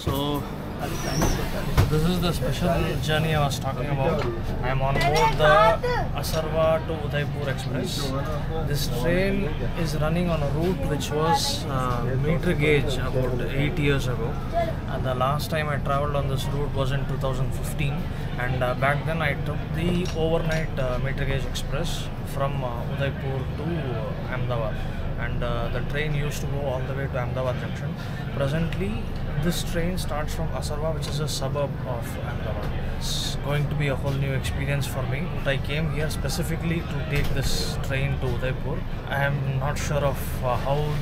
So this is the special journey I was talking about. I am on board the Asarwa to Udaipur Express. This train is running on a route which was meter gauge about 8 years ago. And the last time I travelled on this route was in 2015, and back then I took the overnight meter gauge express from Udaipur to Ahmedabad, and the train used to go all the way to Ahmedabad junction. Presently this train starts from Asarwa, which is a suburb of Ahmedabad. It's going to be a whole new experience for me. But I came here specifically to take this train to Udaipur. I am not sure of how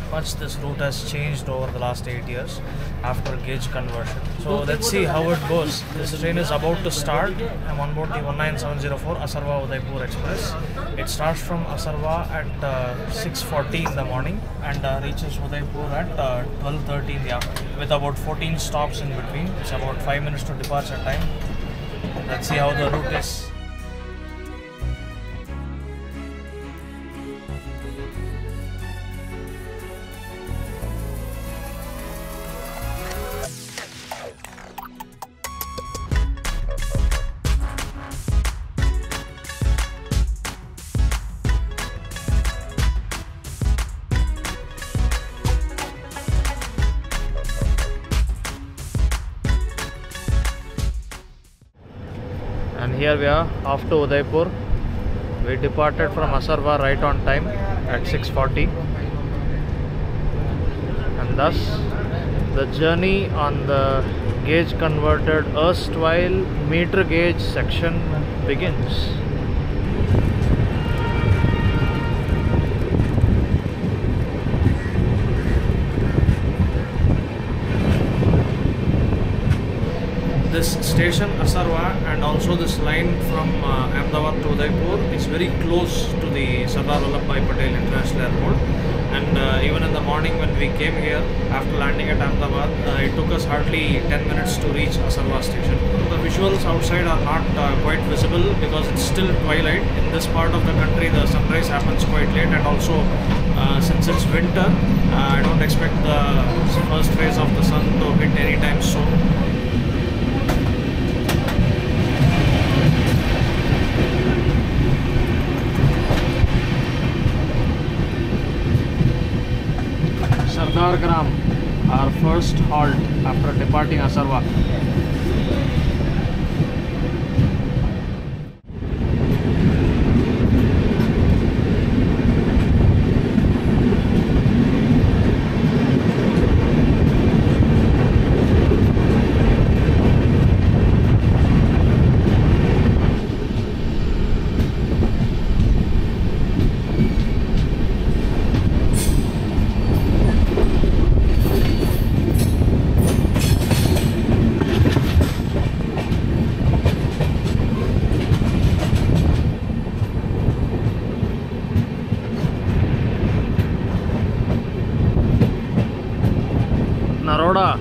much this route has changed over the last 8 years after gauge conversion. So let's see how it goes. This train is about to start. I'm on board the 19704 Asarwa Udaipur Express. It starts from Asarwa at 6:40 in the morning and reaches Udaipur at 12:30 in the afternoon, with about 14 stops in between. It's about 5 minutes to departure time. Let's see how the route is. And here we are off to Udaipur. We departed from Asarwa right on time at 6:40, and thus the journey on the gauge converted erstwhile meter gauge section begins. This station Asarwa and also this line from Ahmedabad to Udaipur is very close to the Sardar Vallabhbhai Patel International Airport, and even in the morning when we came here after landing at Ahmedabad, it took us hardly 10 minutes to reach Asarwa station. The visuals outside are not quite visible because it's still twilight. In this part of the country the sunrise happens quite late, and also since it's winter, I don't expect the first rays of the sun to hit anytime soon. Sardar Gram, our first halt after departing Asarwa. Naroda.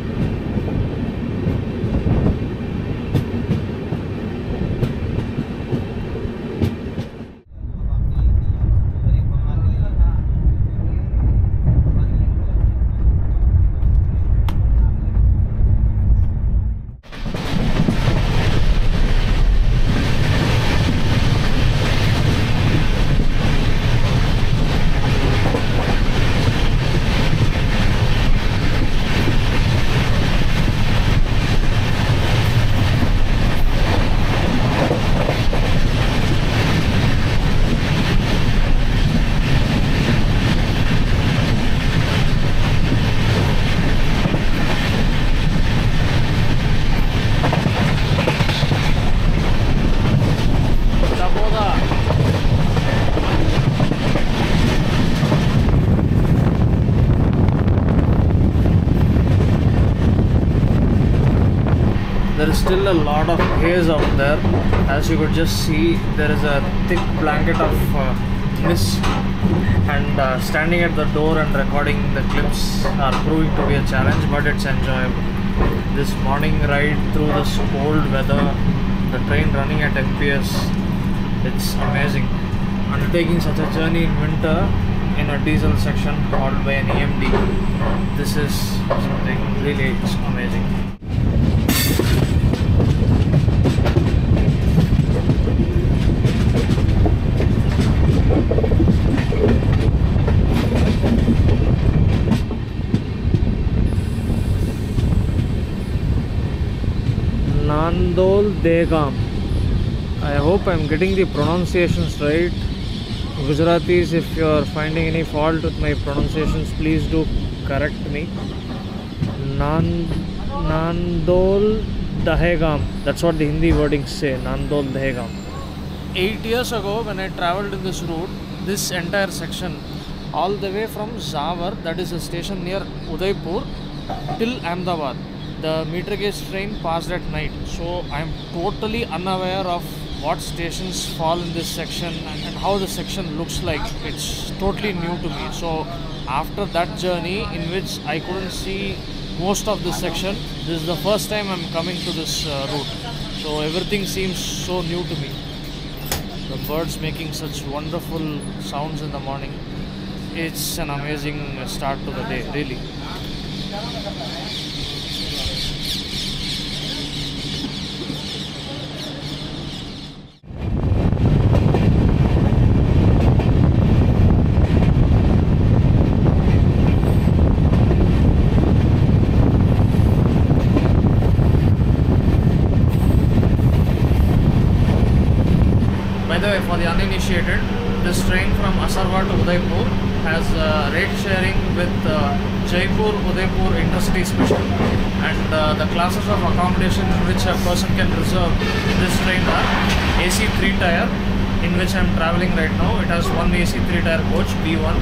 There is still a lot of haze out there. As you could just see, there is a thick blanket of mist, and standing at the door and recording the clips are proving to be a challenge, but it's enjoyable. This morning ride through this cold weather, the train running at MPS, it's amazing. Undertaking such a journey in winter in a diesel section powered by an EMD, this is something really amazing. Nandol Dehgaam. I hope I'm getting the pronunciations right. Gujaratis, if you are finding any fault with my pronunciations, please do correct me. Nandol Dehgaam. That's what the Hindi wordings say. Nandol Dehgaam. 8 years ago, when I traveled in this route, this entire section, all the way from Zawar, that is a station near Udaipur, till Ahmedabad, the meter gauge train passed at night. So I am totally unaware of what stations fall in this section and how the section looks like. It's totally new to me. So after that journey, in which I couldn't see most of this section, this is the first time I'm coming to this route. So everything seems so new to me. The birds making such wonderful sounds in the morning. It's an amazing start to the day, really. By the way, for the uninitiated, this train from Asarwa to Udaipur has rate sharing with Jaipur-Udaipur Intercity Special, and the classes of accommodation in which a person can reserve this train are AC 3-tier, in which I am travelling right now. It has one AC 3-tier coach B1,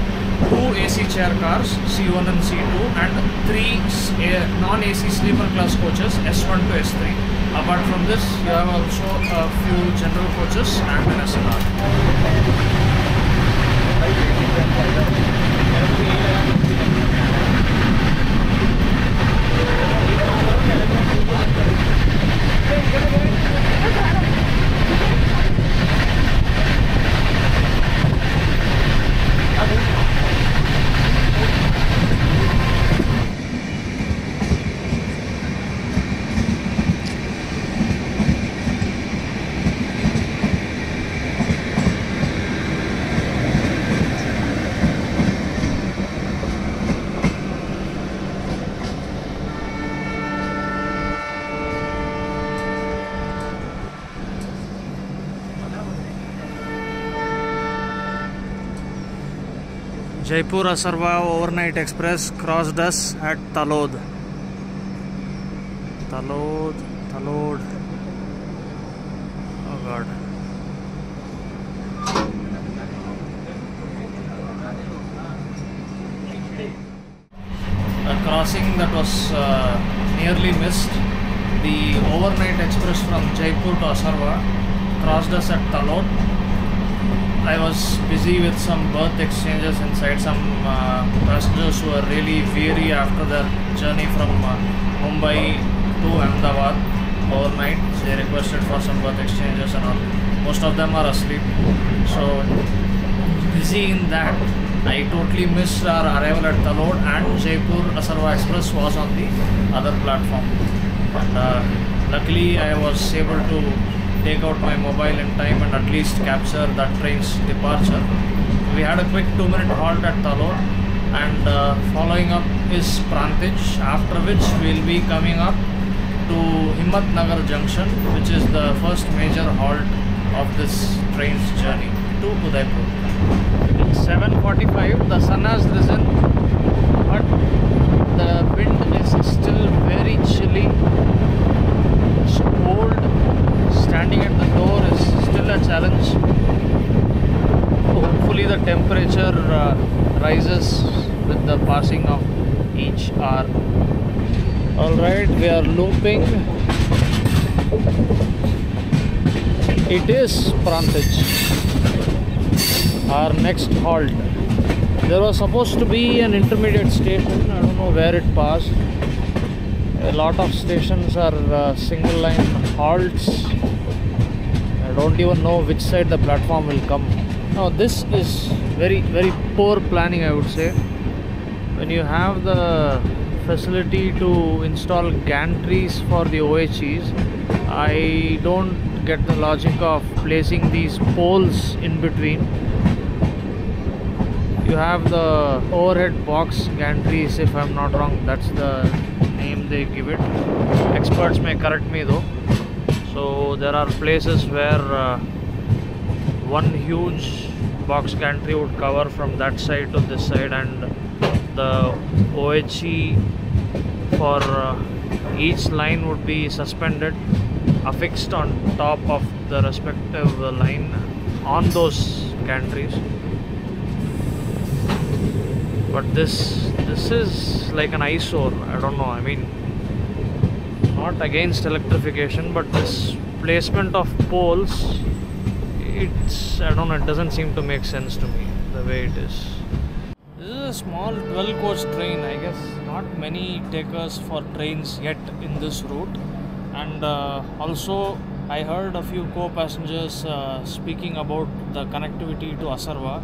two AC chair cars C1 and C2, and three non-AC sleeper class coaches S1 to S3. Apart from this, you have also a few general coaches and an SLR. Jaipur Asarwa overnight express crossed us at Talod. Talod. Oh God. A crossing that was nearly missed. The overnight express from Jaipur to Asarwa crossed us at Talod. I was busy with some berth exchanges inside. Some passengers who were really weary after their journey from Mumbai to Ahmedabad overnight. They requested for some berth exchanges and all. Most of them are asleep. So busy in that, I totally missed our arrival at Talod, and Jaipur Asarwa Express was on the other platform. And luckily I was able to take out my mobile in time and at least capture that train's departure. We had a quick 2-minute halt at Talod, and following up is Prantij, after which we'll be coming up to Himmatnagar Junction, which is the first major halt of this train's journey to Udaipur. It's 7:45, the sun has risen, but the wind is still very chilly. It's cold. Standing at the door is still a challenge. Hopefully the temperature rises with the passing of each hour. Alright, we are looping. It is Prantij, our next halt. There was supposed to be an intermediate station. I don't know where it passed. A lot of stations are single line halts. I don't even know which side the platform will come. Now this is very poor planning, I would say. When you have the facility to install gantries for the OHEs, I don't get the logic of placing these poles in between. You have the overhead box gantries, if I'm not wrong, that's the name they I give it. Experts may correct me though. So there are places where one huge box gantry would cover from that side to this side, and the OHE for each line would be suspended, affixed on top of the respective line on those gantries. But this is like an eyesore. I don't know, I mean, not against electrification, but this placement of poles, it's, I don't know, it doesn't seem to make sense to me the way it is. This is a small 12 coach train. I guess not many takers for trains yet in this route. And also I heard a few co-passengers speaking about the connectivity to Asarva,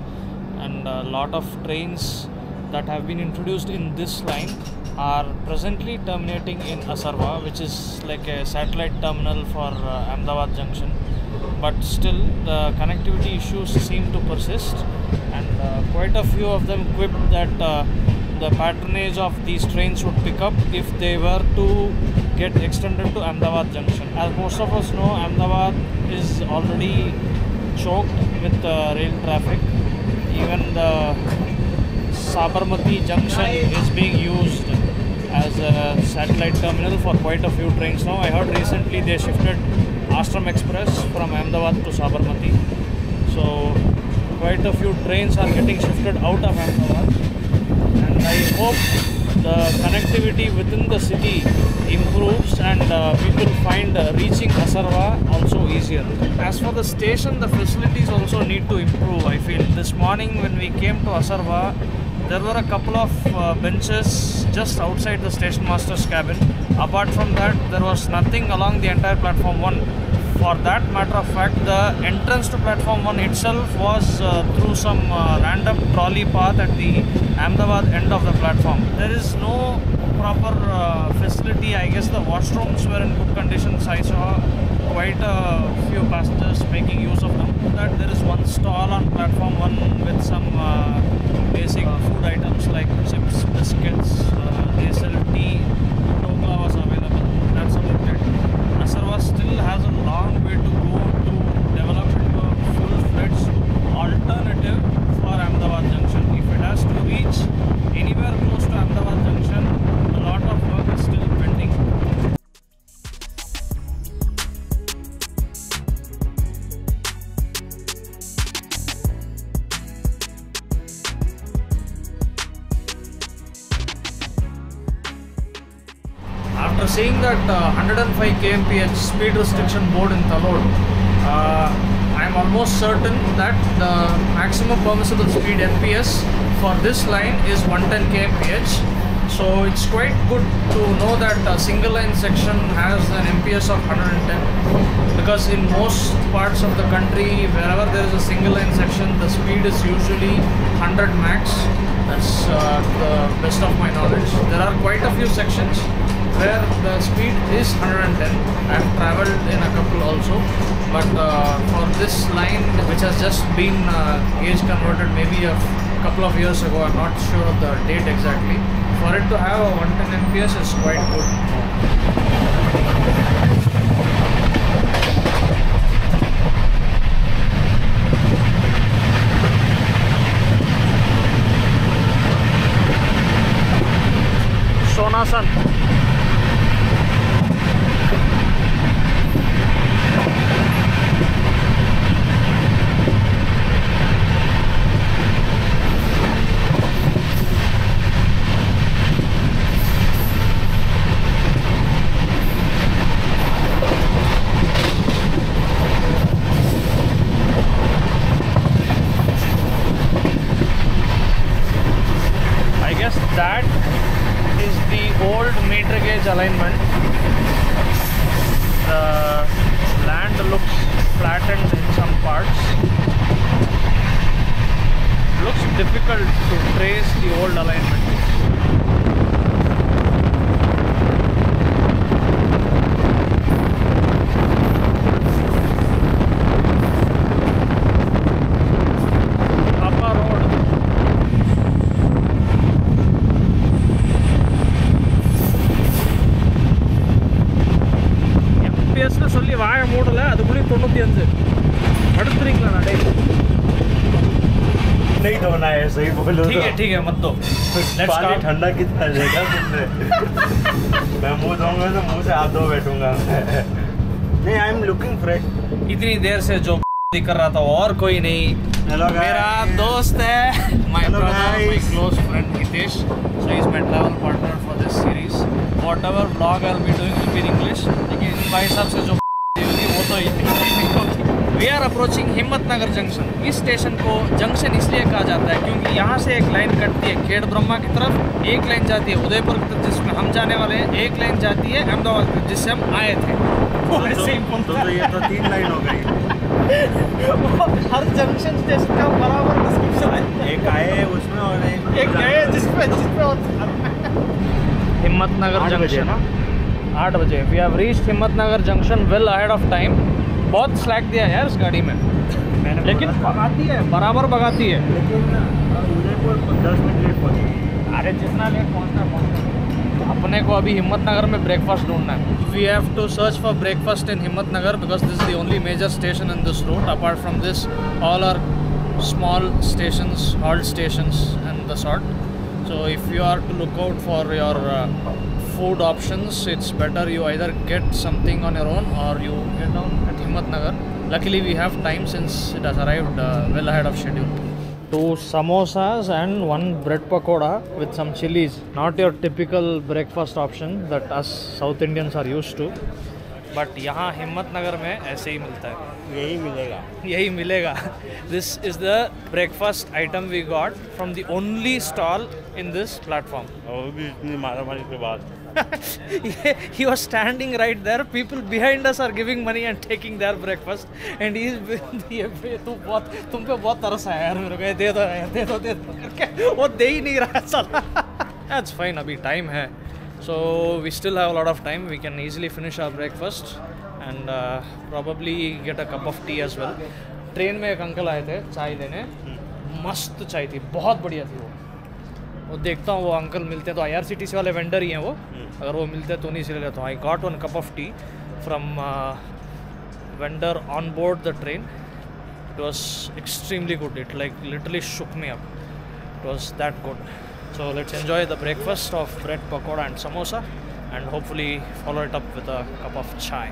and a lot of trains that have been introduced in this line are presently terminating in Asarva, which is like a satellite terminal for Ahmedabad Junction. But still the connectivity issues seem to persist, and quite a few of them quipped that the patronage of these trains would pick up if they were to get extended to Ahmedabad Junction. As most of us know, Ahmedabad is already choked with rail traffic. Even the Sabarmati Junction is being used as a satellite terminal for quite a few trains now. I heard recently they shifted Ashram Express from Ahmedabad to Sabarmati. So quite a few trains are getting shifted out of Ahmedabad, and I hope the connectivity within the city improves and people find reaching Asarva also easier. As for the station, the facilities also need to improve, I feel. This morning when we came to Asarva, there were a couple of benches just outside the station master's cabin. Apart from that, there was nothing along the entire platform 1. For that matter of fact, the entrance to platform 1 itself was through some random trolley path at the Ahmedabad end of the platform. There is no proper facility. I guess the washrooms were in good conditions. I saw quite a few passengers making use of them. That there is one stall on platform 1 with some basic food items like chips, biscuits, they sell tea, Tokla was available. That's about it. Asarva still has a long way to go to develop into a full-fledged alternative for Ahmedabad Junction. If it has to reach anywhere close to Ahmedabad Junction, a lot of work is still pending. After seeing that 105 kmph speed restriction board in Talod, I am almost certain that the maximum permissible speed MPS for this line is 110 kmph. So it's quite good to know that a single line section has an MPS of 110, because in most parts of the country, wherever there is a single line section, the speed is usually 100 max. That's the best of my knowledge. There are quite a few sections where the speed is 110. I have travelled in a couple also, but for this line, which has just been gauge converted maybe a couple of years ago, I'm not sure of the date exactly, for it to have a 110 MPS is quite good. Sonasan. That is the old meter gauge alignment. The land looks flattened in some parts. Looks difficult to trace the old alignment. வாய மூடல அதுக்குள்ளே 95 அடுத்துறீங்களா நடை नहीं धोना है सही बोलो ठीक है मत दो पानी ठंडा कितना रहेगा तुमने मैं मुंह धोऊंगा तो मुंह से हाथ धो बैठूंगा नहीं आई एम लुकिंग फ्रेश इतनी देर से जो कर रहा था और कोई नहीं मेरा दोस्त है my brother my close friend Hitesh so he is my travel partner for this series whatever vlog I will be doing will be in English लेकिन भाई साहब से जो वो तो we are approaching Himmatnagar junction. इस स्टेशन को जंक्शन इसलिए कहा जाता है क्योंकि यहाँ से एक लाइन कटती है खेड़ ब्रह्मा की तरफ, एक लाइन जाती है उदयपुर की तरफ जिसमें हम जाने वाले हैं, एक लाइन जाती है अहमदाबाद की जिससे हम आए थे। तो ये तो 3 लाइन हो गई। हर जंक्शन स्टेशन का बराबर डिस्क्रिप्शन है, एक आए उसमें और एक गए जिसमें हिम्मतनगर जंक्शन 8 बजे we have reached Himmatnagar junction well ahead of time. बहुत स्लैक दिया यार इस गाड़ी में लेकिन भगाती है बराबर भगाती है लेकिन उदयपुर 10 मिनट लेट पहुंची। अरे जितना लेट पहुंचना अपने को अभी हिम्मतनगर में ब्रेकफास्ट ढूंढना है। We have to search for breakfast in Himmatnagar because this is the only major station in this route. Apart from this all are small stations halt stations and the sort. So if you are to look out for your food options it's better you either get something on your own or you get down at Himmatnagar. Luckily we have time since it has arrived well ahead of schedule. 2 samosas and 1 bread pakoda with some chilies. Not your typical breakfast option that us South Indians are used to. But यहाँ हिम्मतनगर में ऐसे ही मिलता है, यही मिलेगा। This is the breakfast item we got from the only stall in this platform. और भी इतनी मारामारी के बाद he was standing right there, people behind us are giving money and taking their breakfast and he is तुम पे बहुत तरस आया यार मेरे को, दे दो यार, दे दो वो दे ही नहीं रहा साला। That's fine, अभी टाइम है, so we still have a lot of time, we can easily finish our breakfast and probably get a cup of tea as well. Train में एक अंकल आए थे चाय देने, मस्त चाय थी, बहुत बढ़िया थी वो देखता हूँ वो अंकल मिलते हैं तो IRCTC वाले वेंडर ही हैं वो, अगर वो मिलते हैं तो नहीं इसलिए लेता हूँ। I got 1 cup of tea from vendor on board the train. It was extremely good, it like literally shook me up, it was that good. So let's enjoy the breakfast of bread pakoda and samosa and hopefully follow it up with a cup of chai.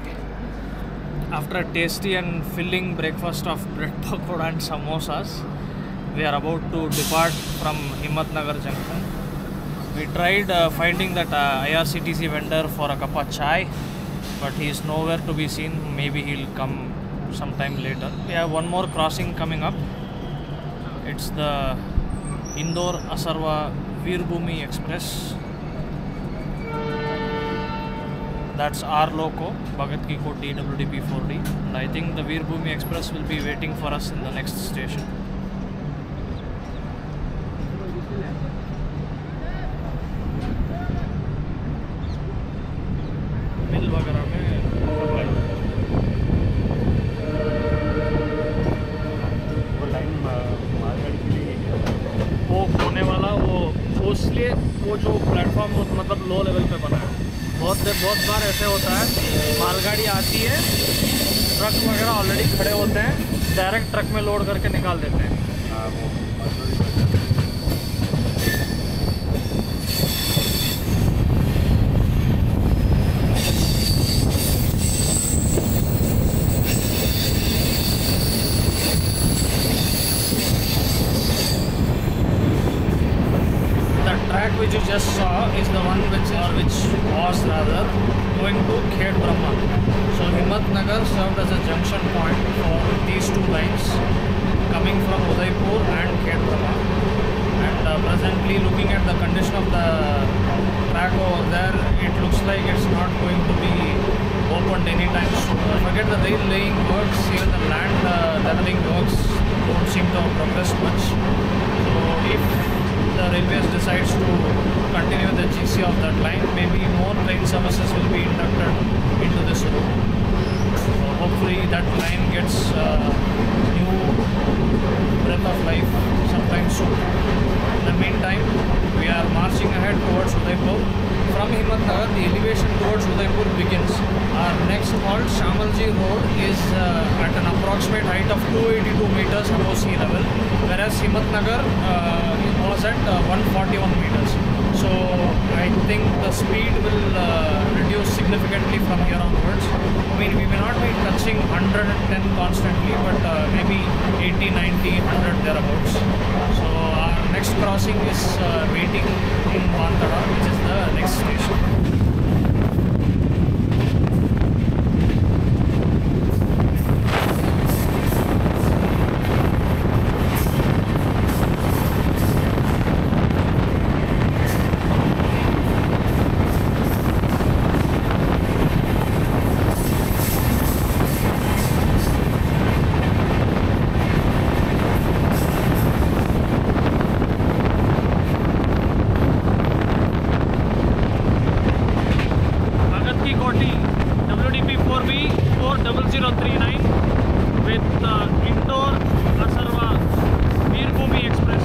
After a tasty and filling breakfast of bread pakoda and samosas, we are about to depart from Himmatnagar junction. We tried finding that IRCTC vendor for a cup of chai, but he is nowhere to be seen. Maybe he'll come sometime later. We have one more crossing coming up. It's the Indore Asarva Veerbhumi Express. That's our loco, Bhagat Ki Koti WDP 4D. And I think the Veerbhumi Express will be waiting for us in the next station. मिल वगैरह में वो line मालगाड़ी के लिए वो होने वाला वो इसलिए वो जो प्लेटफॉर्म मतलब लो लेवल पे बना है। बहुत बार ऐसे होता है मालगाड़ी आती है, ट्रक वगैरह ऑलरेडी खड़े होते हैं, डायरेक्ट ट्रक में लोड करके निकाल देते हैं। Which you just saw is the one which was rather going to Khed Brahma. So Himmatnagar served as a junction point for these 2 lines coming from Udaipur and Khed Brahma. And presently looking at the condition of the track over there, it looks like it's not going to be opened anytime soon. Forget the rail laying works, even the land leveling works don't seem to have progressed much. So if the railways decides to continue the GC of that line, maybe more train services will be inducted into this route. So hopefully that line gets new breath of life sometime soon. In the meantime, we are marching ahead towards Udaipur. From Himmatnagar, the elevation to towards Udaipur begins. Our next halt, Shamalji Road, is at an approximate height of 282 meters above sea level, whereas Himatnagar was at 141 meters. So I think the speed will reduce significantly from here onwards. I mean, we may not be touching 110 constantly, but maybe 80, 90, 100 thereabouts. So our next crossing is waiting in Bantada, which is the next station. WDP 4B 40039 with Indore Asarwa Veerbhumi Express.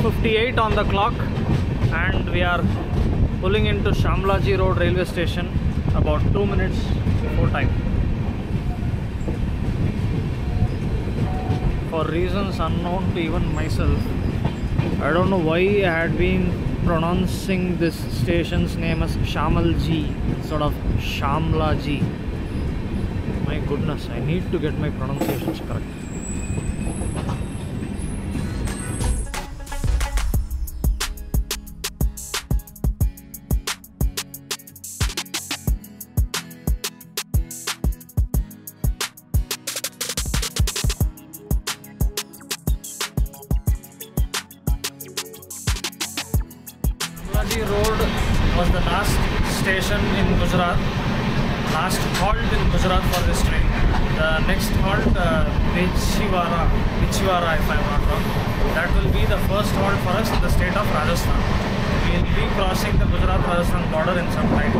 .58 on the clock, and we are pulling into Shamlaji Road railway station about 2 minutes before time. For reasons unknown to even myself, I don't know why I had been pronouncing this station's name as Shamalji instead of Shamlaji. My goodness, I need to get my pronunciations correct. Shamlaji Road was the last station in Gujarat, last halt in Gujarat for this train. The next halt, Bichwara if I am not wrong, that will be the first halt for us in the state of Rajasthan. We will be crossing the Gujarat-Rajasthan border in some time.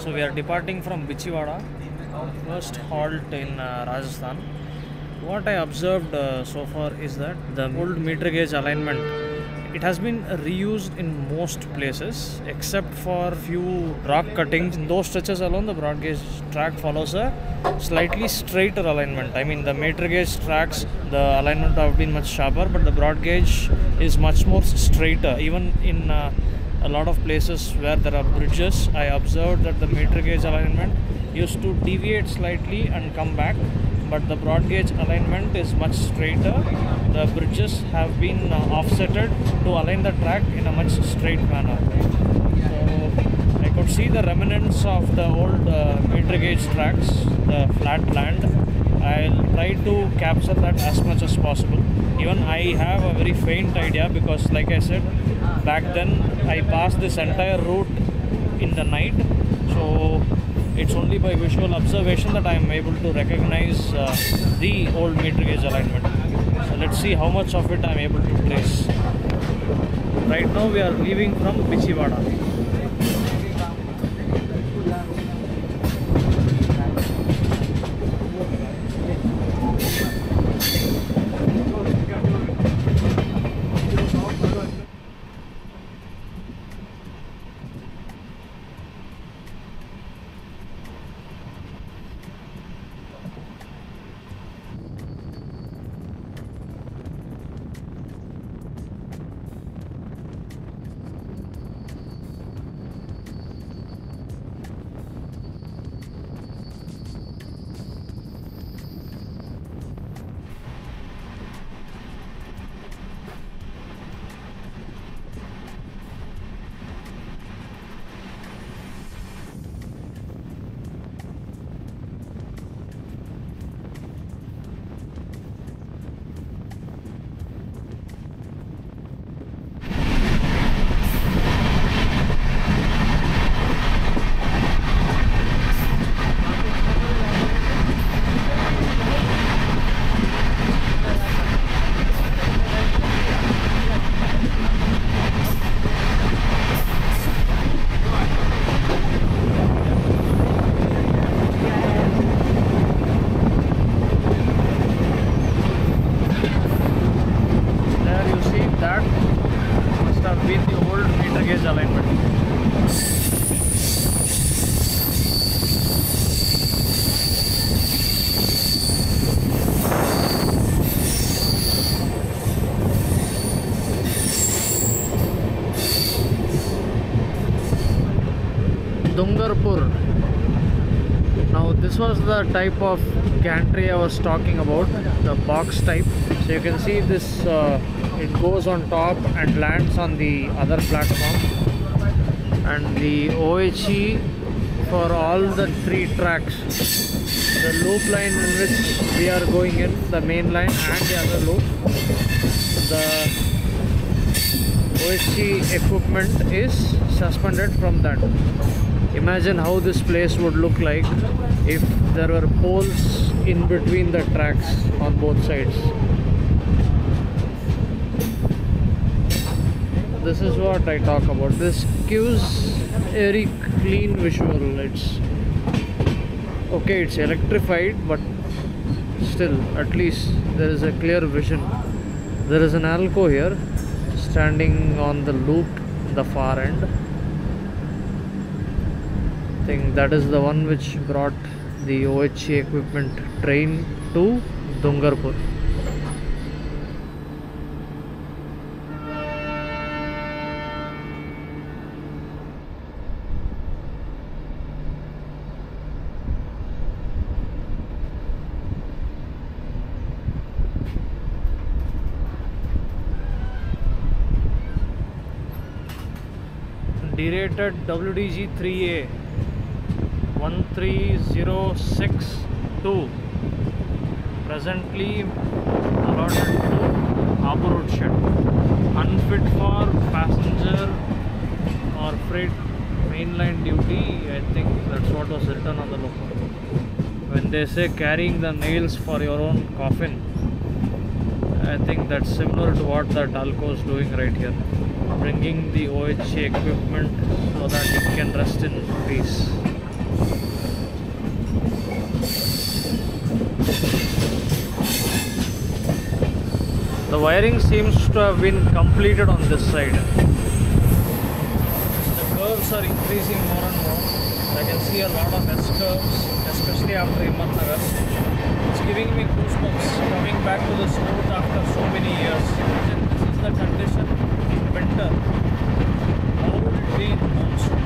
So we are departing from Bichiwada, our first halt in Rajasthan. What I observed so far is that the old meter gauge alignment, it has been reused in most places except for few rock cuttings. In those stretches alone, the broad gauge track follows a slightly straighter alignment. I mean, the meter gauge tracks, the alignment have been much sharper, but the broad gauge is much more straighter. Even in a lot of places where there are bridges, I observed that the meter gauge alignment used to deviate slightly and come back, but the broad gauge alignment is much straighter. The bridges have been offsetted to align the track in a much straight manner. So I could see the remnants of the old meter gauge tracks, the flat land. I'll try to capture that as much as possible. Even I have a very faint idea because, like I said, back then I passed this entire route in the night. So it's only by visual observation that I am able to recognize the old meter gauge alignment. So let's see how much of it I am able to trace. Right now we are leaving from Bichiwada. Dungarpur. Now this was the type of gantry I was talking about, the box type. So you can see this, it goes on top and lands on the other platform. And the OHE for all the 3 tracks, the loop line in which we are going in, the main line and the other loop, the OHE equipment is suspended from that. Imagine how this place would look like if there were poles in between the tracks on both sides. This is what I talk about. This gives a very clean visual. It's okay, it's electrified, but still at least there is a clear vision. There is an Alco here standing on the loop in the far end. I think that is the one which brought the OHE equipment train to Dungarpur. Derated WDG 3A 13062, presently allotted to Harbour Road shed, unfit for passenger or freight mainline duty. I think that's what was written on the logo. When they say carrying the nails for your own coffin, I think that's similar to what that Alco is doing right here, bringing the OHE equipment so that it can rest in peace. The wiring seems to have been completed on this side. The curves are increasing more and more. I can see a lot of S curves, especially after Himatnagar. It's giving me goosebumps coming back to this route after so many years. And this is the condition in winter. How would it be in monsoon?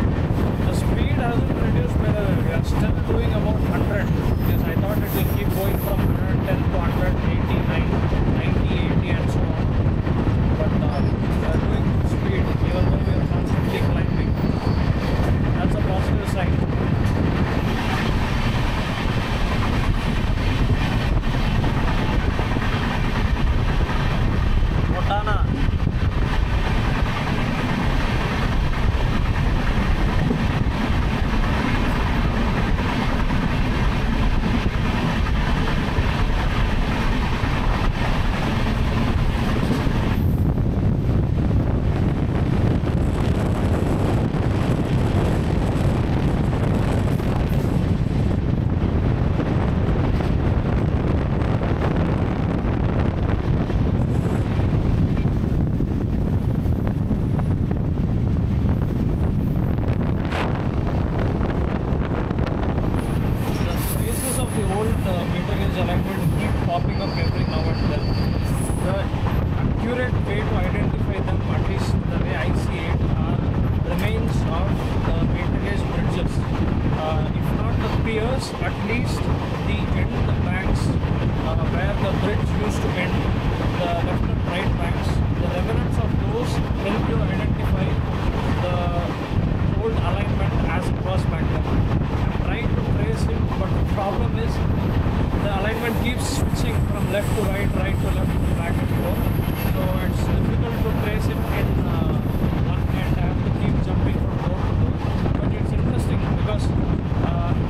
The speed hasn't reduced, but we are still doing about 100. Yes, I thought it will keep going from 110 to 189, 90, 80 and so on. But we are doing good speed even though we are constantly climbing. That's a positive sign. Montana. At least the end banks where the bridge used to end, the left and right banks, the remnants of those help you identify the old alignment as it was back then. I'm trying to trace it, but the problem is the alignment keeps switching from left to right, right to left, back and forth. So it's difficult to trace it in one end. I have to keep jumping from door to door. But it's interesting because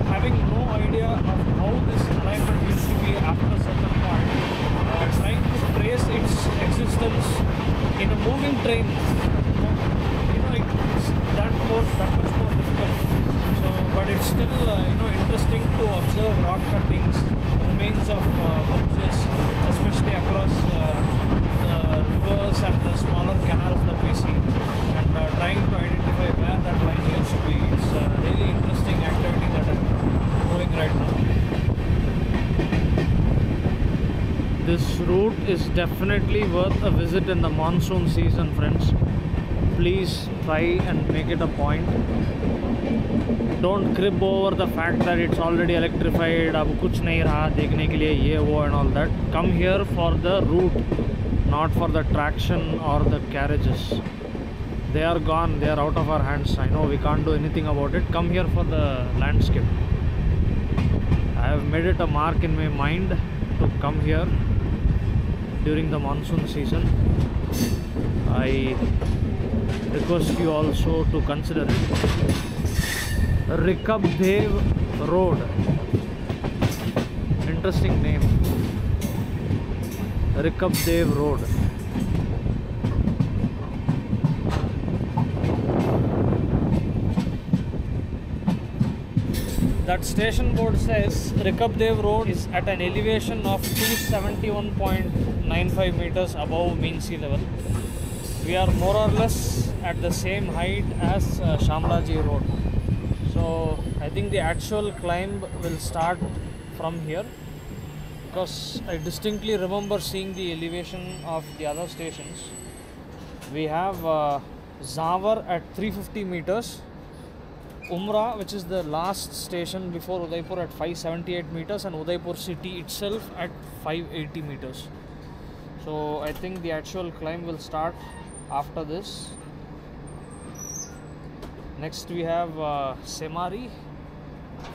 having no idea of how this alignment used to be after a certain point, trying to trace its existence in a moving train, it's that much more difficult. So, but it's still interesting to observe rock cuttings, remains of bridges, especially across the rivers and the smaller canals that we see, and trying to identify where that line used to be. It's a really interesting activity that I'm doing right now. This route is definitely worth a visit in the monsoon season, friends. Please try and make it a point. Don't crib over the fact that it's already electrified, अब कुछ नहीं रहा देखने के लिए ये वो and all that. Come here for the route, not for the traction or the carriages. They are gone, they are out of our hands. I know we can't do anything about it. Come here for the landscape. I have made it a mark in my mind to come here during the monsoon season. I request you also to consider it. Rikabdev Road. Interesting name. Rikabdev Road. That station board says Rikabdev Road is at an elevation of 271.95 meters above mean sea level. We are more or less at the same height as Shamlaji Road. So I think the actual climb will start from here, because I distinctly remember seeing the elevation of the other stations. We have Zawar at 350 meters, Umra, which is the last station before Udaipur, at 578 meters, and Udaipur city itself at 580 meters. So I think the actual climb will start after this. Next we have Semari,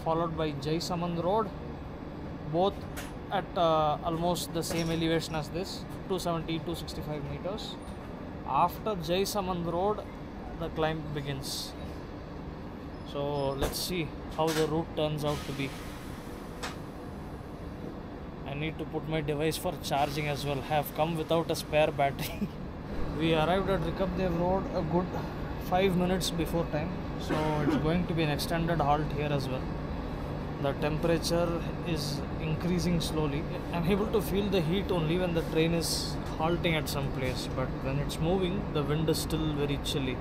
followed by Jaisamand Road, both at almost the same elevation as this, 265 meters. After Jaisamand Road, the climb begins. So let's see how the route turns out to be. I need to put my device for charging as well. I have come without a spare battery. We arrived at Rikabdev Road a good 5 minutes before time, so it's going to be an extended halt here as well. The temperature is increasing slowly. I'm able to feel the heat only when the train is halting at some place, but when it's moving, the wind is still very chilly.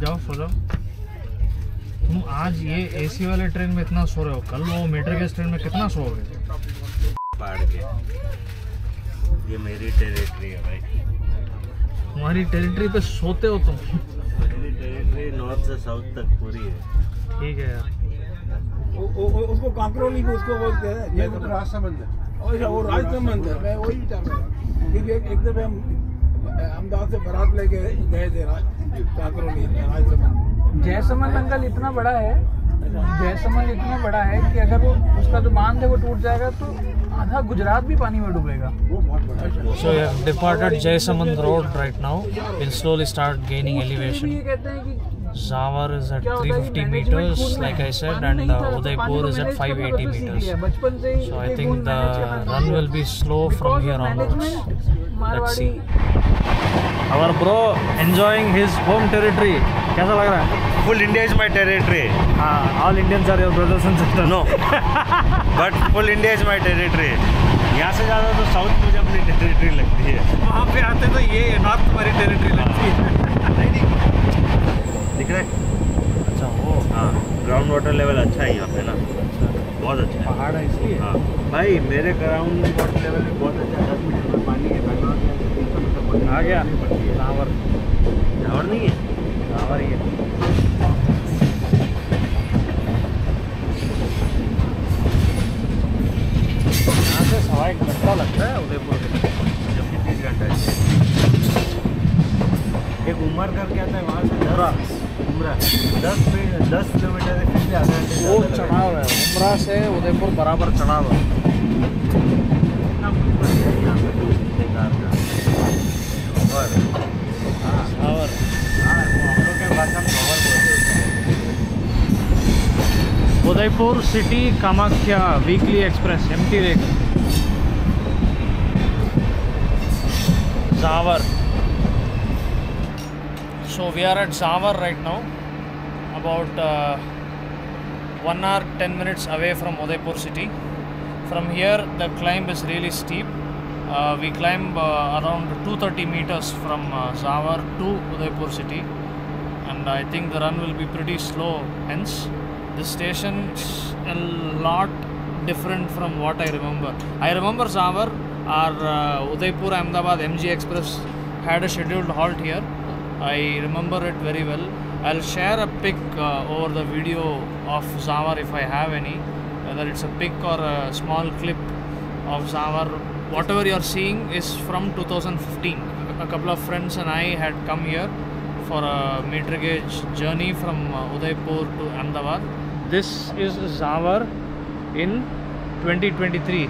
जाओ सो जाओ। तुम आज ये AC वाले train में इतना सो रहे हो, कल वो मेट्रो गेज ट्रेन में कितना सोओगे? पहाड़ के ये मेरी टेरिटरी है भाई। तुम्हारी टेरिटरी पे सोते हो तुम? मेरी टेरिटरी नॉर्थ से साउथ तक पूरी है। ठीक है यार। उसको कांकरोली भी उसको बोलते हैं, ये तो राजसमंद है। वो राजसमंद है, मैं वही चाहता हूँ क्योंकि एक दफे हम अहमदाबाद से बारात लेके गए थे कांकरोली राजसमंद। जयसमंद अंकल इतना बड़ा है, जयसमंद इतना बड़ा है कि अगर वो उसका जो बांध है वो टूट जाएगा तो आधा गुजरात भी पानी में डूबेगा। वो बहुत बड़ा है। So we have departed Jaisamand Road right now. We'll slowly start gaining elevation. ये कहते हैं कि Zawar is at 350 meters, like I said, and Udaipur is at 580 meters. So I think the run will be slow from here onwards. Let's see. Our bro enjoying his home territory. कैसा लग रहा है? Full India is my territory. हाँ, all Indians are your brothers and sisters. No, but full India is my territory. यहाँ से ज़्यादा तो south मुझे अपनी टेरिटरी लगती है। वहाँ पे आते तो ये नॉर्थ तुम्हारी टेरिटरी लगती है। नहीं दिख रहा है? अच्छा वो हाँ, ग्राउंड वाटर लेवल अच्छा है यहाँ पे ना। बहुत अच्छा है। पहाड़ है इसलिए। हाँ भाई, मेरे ग्राउंड वाटर लेवल भी बहुत अच्छा है। 10 मीटर में पानी है। बैंगलोर के 300 मीटर आ गया जावर। जावर नहीं है, जावर ही है। यहाँ से 1.5 घंटा लगता है उदयपुर के, जबकि 30 घंटा है। एक उमर करके आता है वहाँ से उमरा 10 किलोमीटर से फिर से आधा घंटे वो चढ़ाव है। उमरा से उदयपुर बराबर चढ़ाव है। Udaipur city Kamakhya weekly express empty rake Zawar. So we are at Zawar right now, about 1 hour 10 minutes away from Udaipur city. From here the climb is really steep. We climb around 230 meters from Zawar to Udaipur city, and I think the run will be pretty slow. Hence, this station is a lot different from what I remember. I remember Zawar, our Udaipur Ahmedabad MG Express had a scheduled halt here. I remember it very well. I'll share a pic over the video of Zawar if I have any, whether it's a pic or a small clip of Zawar. Whatever you're seeing is from 2015. A couple of friends and I had come here for a meter gauge journey from Udaipur to Ahmedabad. This is Zawar in 2023,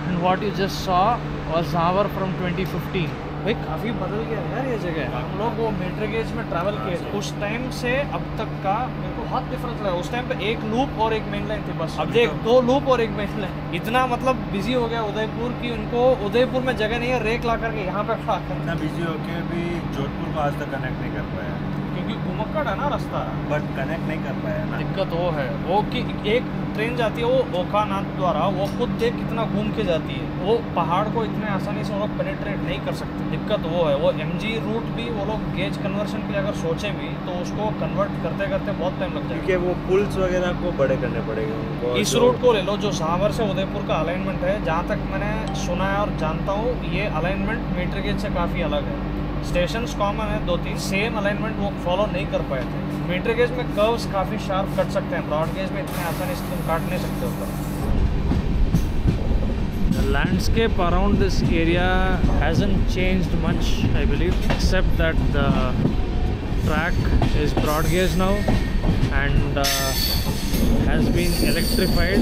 and what you just saw was Zawar from 2015. भाई काफ़ी बदल गया यार ये जगह। हम लोग वो मीटर गेज में ट्रैवल किए, उस टाइम से अब तक का मेरे को बहुत डिफरेंस लगा। उस टाइम पे एक लूप और एक मेन लाइन थी बस, अब देख 2 लूप और एक मेन लाइन। इतना मतलब बिजी हो गया उदयपुर की, उनको उदयपुर में जगह नहीं है, रेक ला करके यहाँ पे खड़ा कर। इतना बिजी होके भी जोधपुर को आज तक कनेक्ट नहीं कर पाया। क्योंकि घुमक्कड़ है ना रास्ता, बट कनेक्ट नहीं कर पाया ना। दिक्कत वो है वो कि एक ट्रेन जाती है वो ओकानाथ द्वारा, वो खुद देख कितना घूम के जाती है, वो पहाड़ को इतने आसानी से वो लोग पेनिट्रेट नहीं कर सकते। दिक्कत वो है, वो MG रूट भी वो लोग गेज कन्वर्शन के लिए अगर सोचे भी तो उसको कन्वर्ट करते करते बहुत टाइम लग जाएगा, क्योंकि वो पुल्स वगैरह को बड़े करने पड़ेंगे उनको। इस रूट को ले लो जो सावर से उदयपुर का अलाइनमेंट है, जहाँ तक मैंने सुना है और जानता हूँ ये अलाइनमेंट मीटर गेज से काफ़ी अलग है। स्टेशंस कॉमन है 2-3, सेम अलाइनमेंट वो फॉलो नहीं कर पाए थे। मीटर गेज में कर्व्स काफ़ी शार्प कट सकते हैं, ब्रॉड गेज में इतने आसानी से तुम काट नहीं सकते ऊपर। The landscape around this area hasn't changed much, I believe, except that the track is broad gauge now and has been electrified.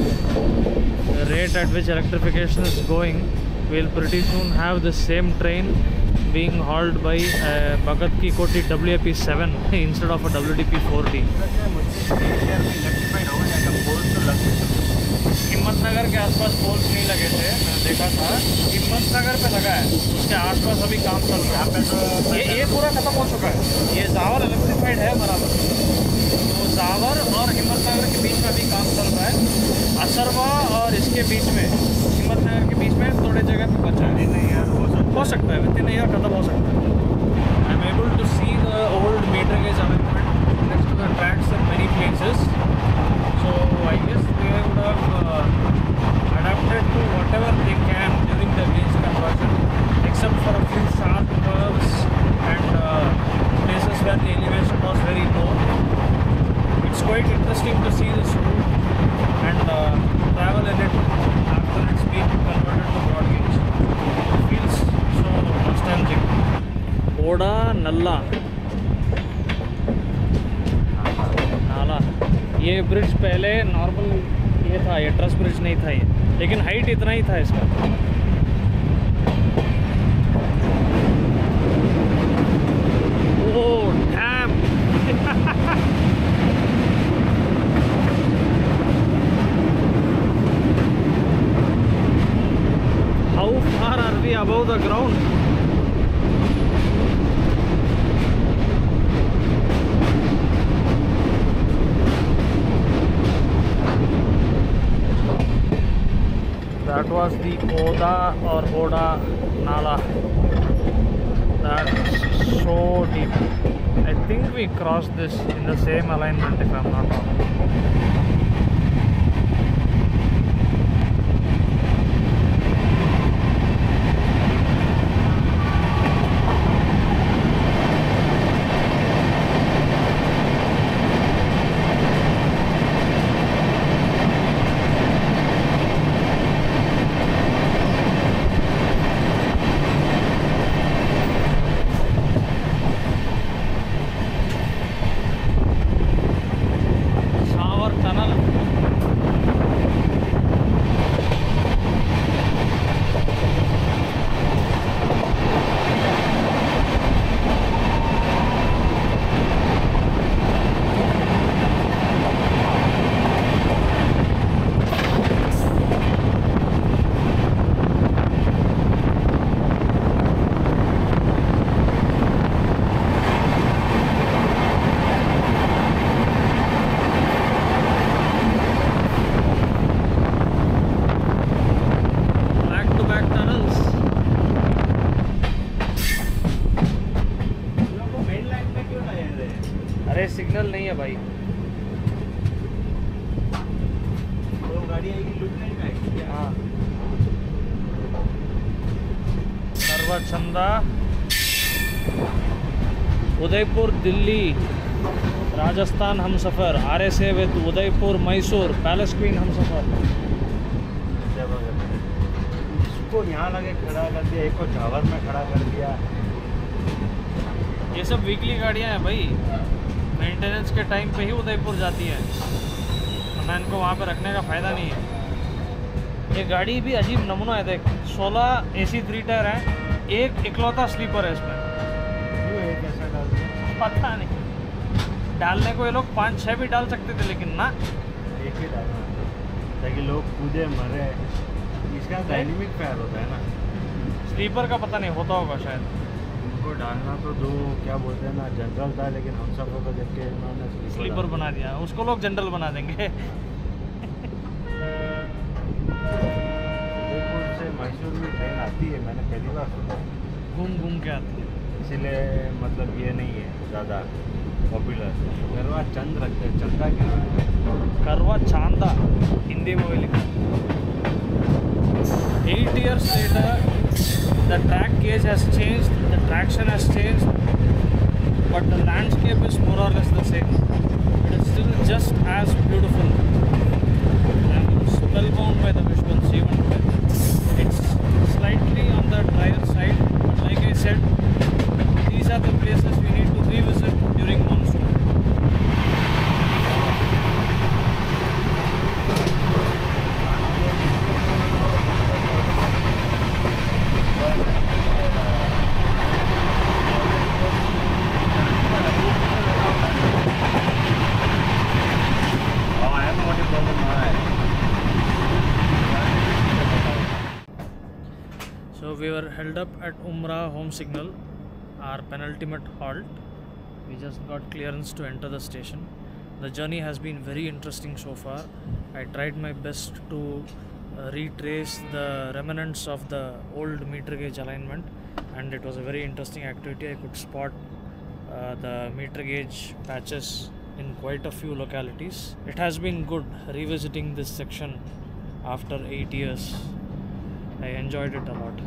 The rate at which electrification is going, we'll pretty soon have the same train being hauled by Bhagat Ki Koti WAP7 instead of a WDP 4D. Himmatnagar के आसपास poles नहीं लगे थे, मैंने देखा था। हिम्मतनगर पे लगा है, उसके आसपास अभी काम चल रहा है। ये पूरा खत्म हो चुका है, ये जावर इलेक्ट्रिफाइड है बराबर। तो जावर और हिम्मतनगर के बीच में अभी काम चल रहा है। असरवा और इसके बीच में, हिम्मतनगर के बीच में थोड़े जगह पे बचा है। नहीं यार, हो सकता है विद इन ईयर खत्म हो सकता है। I am able to see the old metre gauge alignment next to the tracks in many places. So I guess they would have adapted to whatever they can during the gauge conversion, except for a few sharp curves and places where the elevation was very low. It's quite interesting to see this route and travel in it after it's been converted to broad gauge. It feels so nostalgic. Oda Nalla. ये bridge पहले normal ये था, ये truss bridge नहीं था ये, लेकिन height इतना ही था इसका। Oh damn. How far are we above the ground? That was the Oda or Oda Nala. That's so deep. I think we crossed this in the same alignment if I'm not wrong. Signal नहीं है भाई। तो गाड़ी आएगी loop line में आएगी। हाँ, सर्वचंदा Udaipur Delhi Rajasthan Humsafar RSA with Udaipur Mysore palace queen Humsafar. इसको यहाँ लगे खड़ा कर दिया, एक को झावर में खड़ा कर दिया। ये सब वीकली गाड़ियाँ हैं भाई, मेंटेनेंस के टाइम पे ही उदयपुर जाती है, वरना इनको वहाँ पे रखने का फ़ायदा नहीं है। ये गाड़ी भी अजीब नमूना है, देख 16 AC 3 टायर है, एक इकलौता स्लीपर है इसमें। क्यों एक ऐसा डाल दिया? पता नहीं, डालने को ये लोग 5-6 भी डाल सकते थे, लेकिन ना, एक ही डालना ताकि लोग कूदे मरे। इसका डायनेमिक फायर होता है ना, स्लीपर का पता नहीं होता होगा शायद। को डालना तो दो क्या बोलते हैं ना जनरल था, लेकिन हम सब को देख के इन्होंने स्लीपर बना दिया, उसको लोग जनरल बना देंगे। उदयपुर से मैसूर में ट्रेन आती है, मैंने पहली बार सुना। घूम घूम के आती है, इसीलिए मतलब ये नहीं है ज़्यादा पॉपुलर। करवा चंद रखते हैं, चंदा क्यों रखते हैं? करवा चांदा हिंदी में भी लिखा। 8 years later, the track gauge has changed, the traction has changed, but the landscape is more or less the same. It is still just as beautiful. I'm spellbound by the visuals even today. It's slightly on the drier side, but like I said, these are the places we need to revisit during monsoon. So we were held up at Umrah home signal, our penultimate halt. We just got clearance to enter the station. The journey has been very interesting so far. I tried my best to retrace the remnants of the old meter gauge alignment, and it was a very interesting activity. I could spot the meter gauge patches in quite a few localities. It has been good revisiting this section after 8 years. I enjoyed it a lot.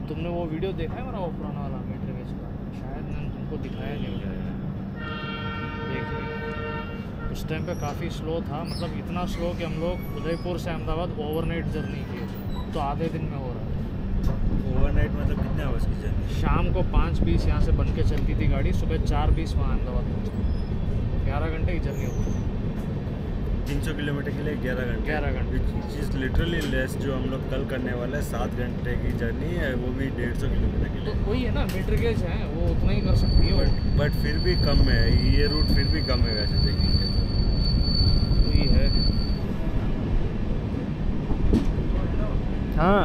तुमने वो video देखा है मेरा वो पुराना वाला metre gauge का? शायद मैंने तुमको दिखाया नहीं होगा। देख उस टाइम पे काफ़ी स्लो था, मतलब इतना स्लो कि हम लोग उदयपुर से अहमदाबाद ओवरनाइट जर्नी की, तो आधे दिन में हो रहा है। ओवरनाइट मतलब कितने आवर्स की जर्नी? शाम को 5:20 यहाँ से बन के चलती थी गाड़ी, सुबह 4:20 वहाँ अहमदाबाद पहुँची। 11 घंटे की जर्नी होती है। 300 किलोमीटर के लिए 11 घंटे। 11 घंटे विच इज़ लिटरली लेस। जो हम लोग कल करने वाले हैं 7 घंटे की जर्नी है, वो भी 150 किलोमीटर के तो लिए। वही है ना, मीटर गेज है वो उतना ही कर सकती है। बट फिर भी कम है, ये रूट फिर भी कम है वैसे देखेंगे। वही है। हाँ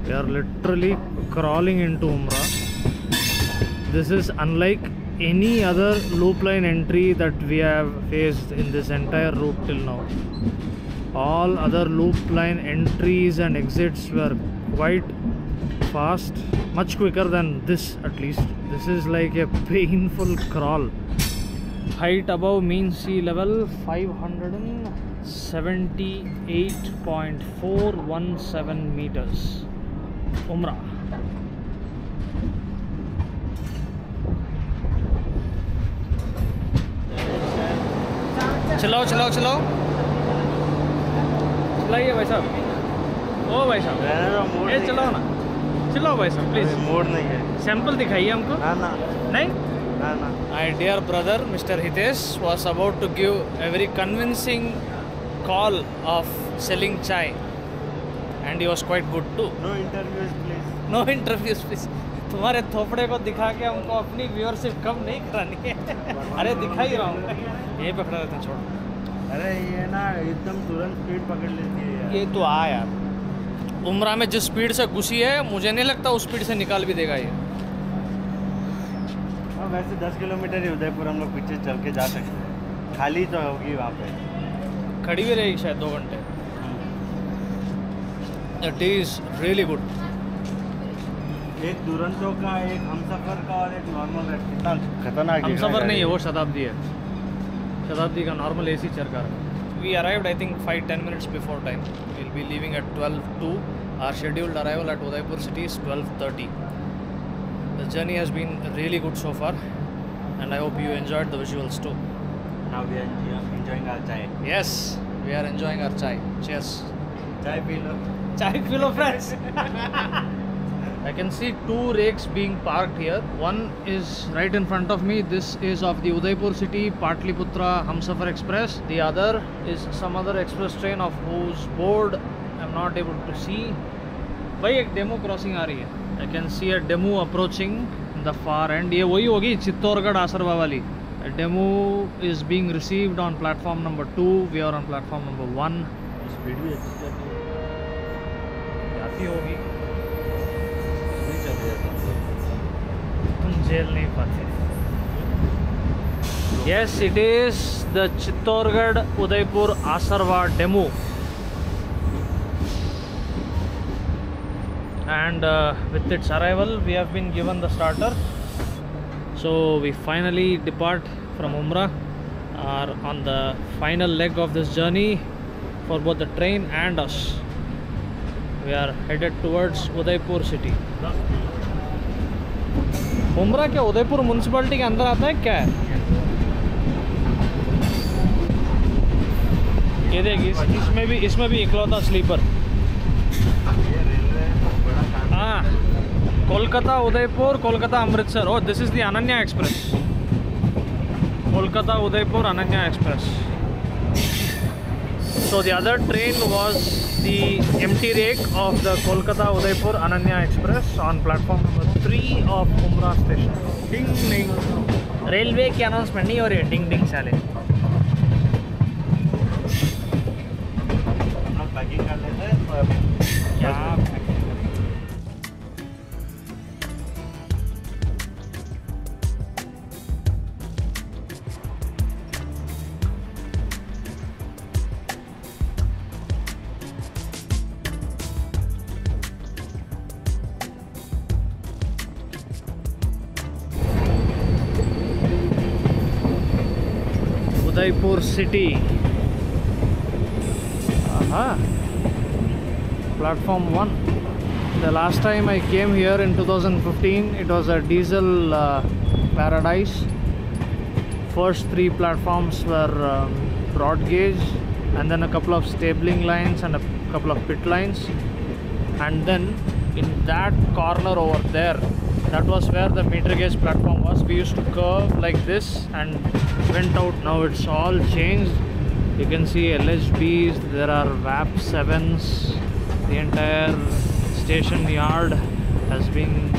we are literally crawling into Umrah. This is unlike any other loop line entry that we have faced in this entire route till now. All other loop line entries and exits were quite fast, much quicker than this at least. This is like a painful crawl. Height above mean sea level 578.417 meters. Umrah. चलाओ चलाओ चलाओ, चलाइए भाई साहब। ओ भाई साहब, ये चलाओ ना, चलाओ भाई साहब प्लीज। मोड़ नहीं है। सैंपल दिखाइए हमको। ना ना नहीं ना ना। My dear brother Mr. Hitesh was about to give a very convincing call of selling chai, and he was quite good too. No interviews please. No interviews please. तुम्हारे थोपड़े को दिखा के हमको अपनी व्यूअरशिप कम नहीं करानी है। अरे दिखा ही रहा हूँ, यहीं पे खड़ा रहता है, छोड़। अरे ये ना एकदम तुरंत स्पीड पकड़ लेती है यार। ये तो आ यार, उमरा में जिस स्पीड से घुसी है मुझे नहीं लगता उस स्पीड से निकाल भी देगा ये। हाँ वैसे 10 किलोमीटर ही उदयपुर हम लोग पीछे चल के जा सकते हैं, खाली तो होगी वहाँ पे। खड़ी भी रहेगी शायद 2 घंटे। It is really good. एक दुरंतो का, एक हमसफर का और एक नॉर्मल है। कितना खतरनाक है। हमसफर नहीं है वो, शताब्दी है। शताब्दी का नॉर्मल AC चरकार है। We arrived I think 5-10 minutes before time. We'll be leaving at 12:02. Our scheduled arrival at Udaipur city is 12:30. The journey has been really good so far, and I hope you enjoyed the visuals too. Now we are enjoying our chai. Yes, we are enjoying our chai. Cheers. चाय P low. Chai pilo friends. I can see 2 rakes being parked here. One is right in front of me. This is of the Udaipur city Patliputra Humsafar Express. The other is some other express train of whose board I'm not able to see. भाई एक demo crossing आ रही है। I can see a demo approaching in the far end. ये वही होगी चित्तौड़गढ़ आसरवा वाली। A demo is being received on platform number 2. We are on platform number 1. इस video जाती होगी, नहीं चल जाती। तुम झेल नहीं पाते। Yes, it is the Chittorgarh Udaipur Asarwa demo, and with its arrival we have been given the starter, so we finally depart from Umrah, are on the final leg of this journey for both the train and us. We are headed towards Udaipur city. उमरा क्या Udaipur municipality के अंदर आता है क्या है? ये देखिए, इसमें भी इकलौता स्लीपर। हाँ, Kolkata Udaipur, Kolkata Amritsar. Oh, this is the Ananya express. Kolkata Udaipur Ananya express. So the other train was the empty rake of the Kolkata Udaipur Ananya Express on platform number 3 of Umrah station. Ding ding. Railway की announcement नहीं हो रही है, ding ding साले। हम लोग packing कर लेते हैं। क्या? Udaipur city. Platform 1. The last time I came here in 2015, it was a diesel paradise. First 3 platforms were broad gauge, and then a couple of stabling lines and a couple of pit lines, and then in that corner over there, that was where the meter gauge platform was. We used to curve like this and went out. Now it's all changed. You can see LHBs, there are VAP 7s. The entire station yard has been,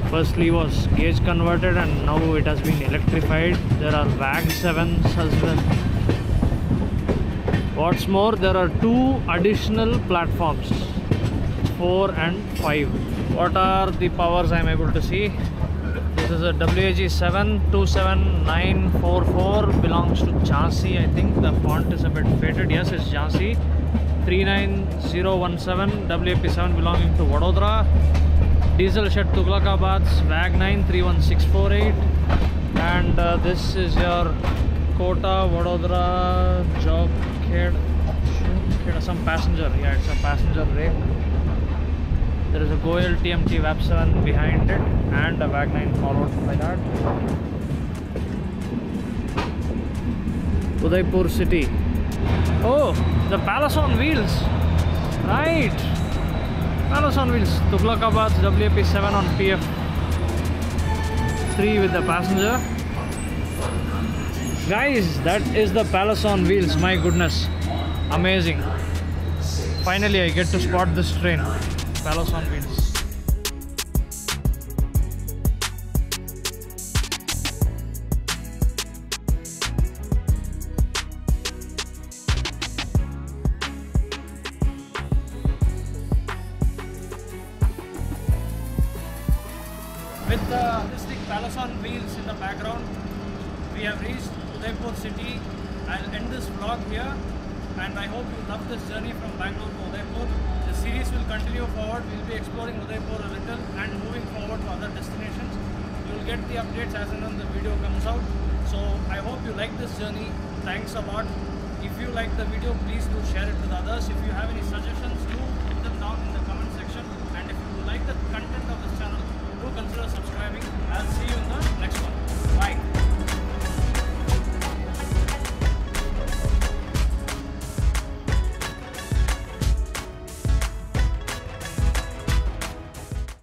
firstly was gauge converted and now it has been electrified. There are VAG 7s as well. What's more, there are 2 additional platforms, 4 and 5. What are the powers I am able to see? This is a WAG 727944, belongs to Jhansi. I think the font is a bit faded. Yes, it's Jhansi. 39017 WAP7 belonging to Vadodara. Diesel shed Tughlakabad, VAG 9 31648, and this is your Kota Vadodara job khed, some passenger. Yeah, it's a passenger rake. There is a Goel TMT VAP7 behind it and a VAG 9 followed by that. Udaipur city. Oh, the Palace on wheels. Right. Palace on wheels. Tughlakabad WAP7 on PF3 with the passenger. Guys, that is the Palace on wheels. My goodness. Amazing. Finally, I get to spot this train. Palace on wheels. With this big Palace on wheels in the background, we have reached Udaipur city. I'll end this vlog here, and I hope you love this journey from Bangalore to Udaipur. The series will continue forward. We'll be exploring Udaipur a little and moving forward to other destinations. You'll get the updates as and when the video comes out. So I hope you like this journey. Thanks a lot. If you like the video, please do share it with others. If you have any suggestions,